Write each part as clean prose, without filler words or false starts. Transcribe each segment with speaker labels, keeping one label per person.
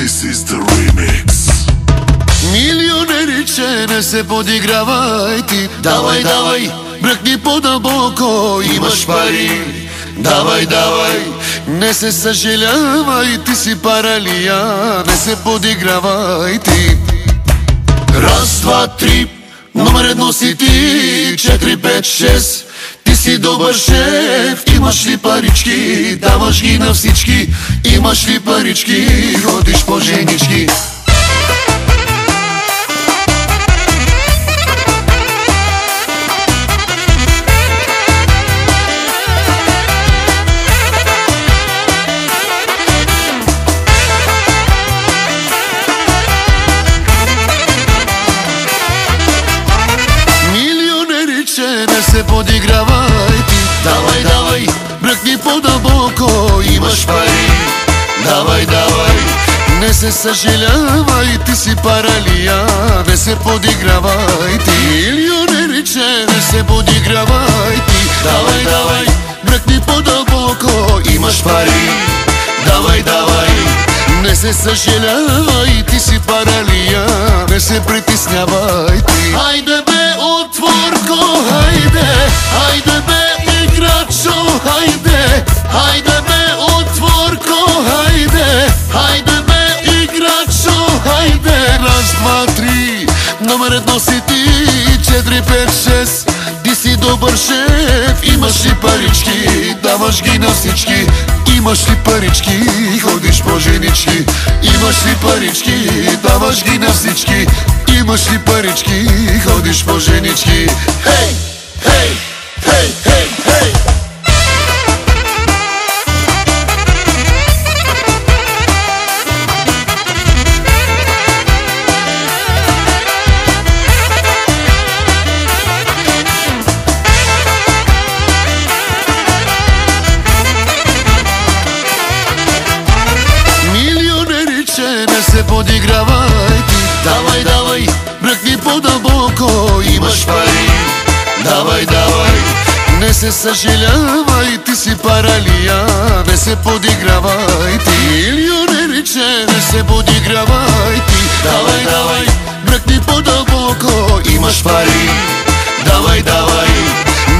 Speaker 1: This is the remix.
Speaker 2: Милионериче, не се подигравай ти. Давай, давай, бръкни по-дълбоко, имаш пари. Давай, давай, не се съжалявай, ти си паралия. Не се подигравай ти. Раз, два, три, номер едно си ти. 4, 5, 6, ти си добър шеф. Имаш ли парички, даваш ги на всички. Имаш ли парички, ходиш по женички. Не се подигравай ти. Давай, давай, бръкни по-дълбоко, имаш пари. Давай, давай, не се съжалявай, ти си паралия. Не се подигравай ти. Милионериче, не се подигравай ти. Давай, давай, бръкни по-дълбоко, имаш пари. Давай, давай, не се съжалявай, ти си паралия. Не се притеснявай ти. Хайде бе, отворко, хайде. Хайде бе, играчо, хайде. Хайде бе, отворко, хайде. Хайде бе, играчо, хайде. Раз, два, три, номер едно си ти. 4, 5, 6, ти си добър шеф. Имаш ли парички, даваш ги на всички. Имаш ли парички, ходиш по женички. Имаш ли парички, даваш ги на всички. Имаш ли парички, ходиш по женички. Хей, хей, хей, хей, хей. Не се подигравай ти. Давай, давай, бръкни по-дълбоко, имаш пари. Давай, давай, не се съжалявай, ти си паралия. Не се подигравай ти. Милионериче, не се подигравай ти. Давай, давай, бръкни по-дълбоко, имаш пари. Давай, давай,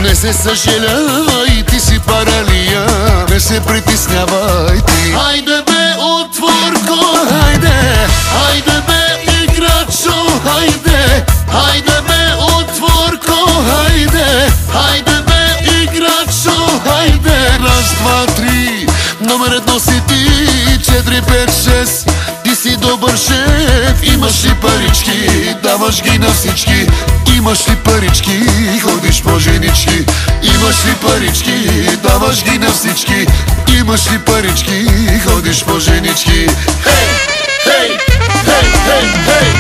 Speaker 2: не се съжалявай, ти си паралия. Не се притеснявай ти. Хайде бе, отворко, хайде. Хайде бе, играчо, хайде. Хайде бе, отворко, хайде. Хайде бе, играчо, хайде. Раз, два, три, номер едно си ти. 4, 5, 6, ти си добър шеф. Имаш ли парички, даваш ги на всички. Имаш ли парички, ходиш по женички. Имаш ли парички, даваш ги на всички. Имаш ли парички, ходиш по женички. Хей, хей, хей, хей, хей.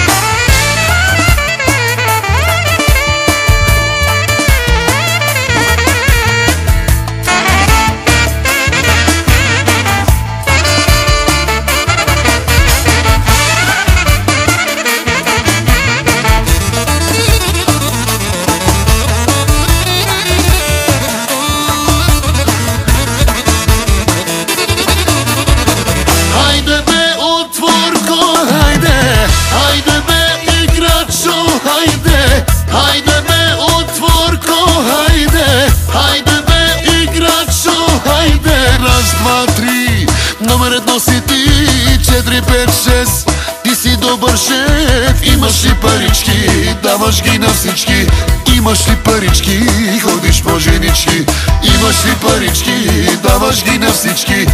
Speaker 2: Хайде бе, отворко, хайде. Хайде бе, играчо, хайде. Раз, два, три, номер едно си ти. 4, 5, 6, ти си добър шеф. Имаш ли парички, даваш ги на всички. Имаш ли парички, ходиш по женички. Имаш ли парички, даваш ги на всички.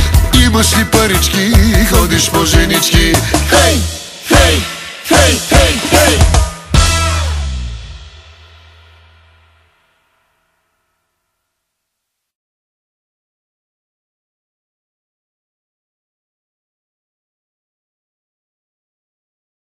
Speaker 2: Имаш ли парички, ходиш по женички. Хей, хей, хей, хей, хей.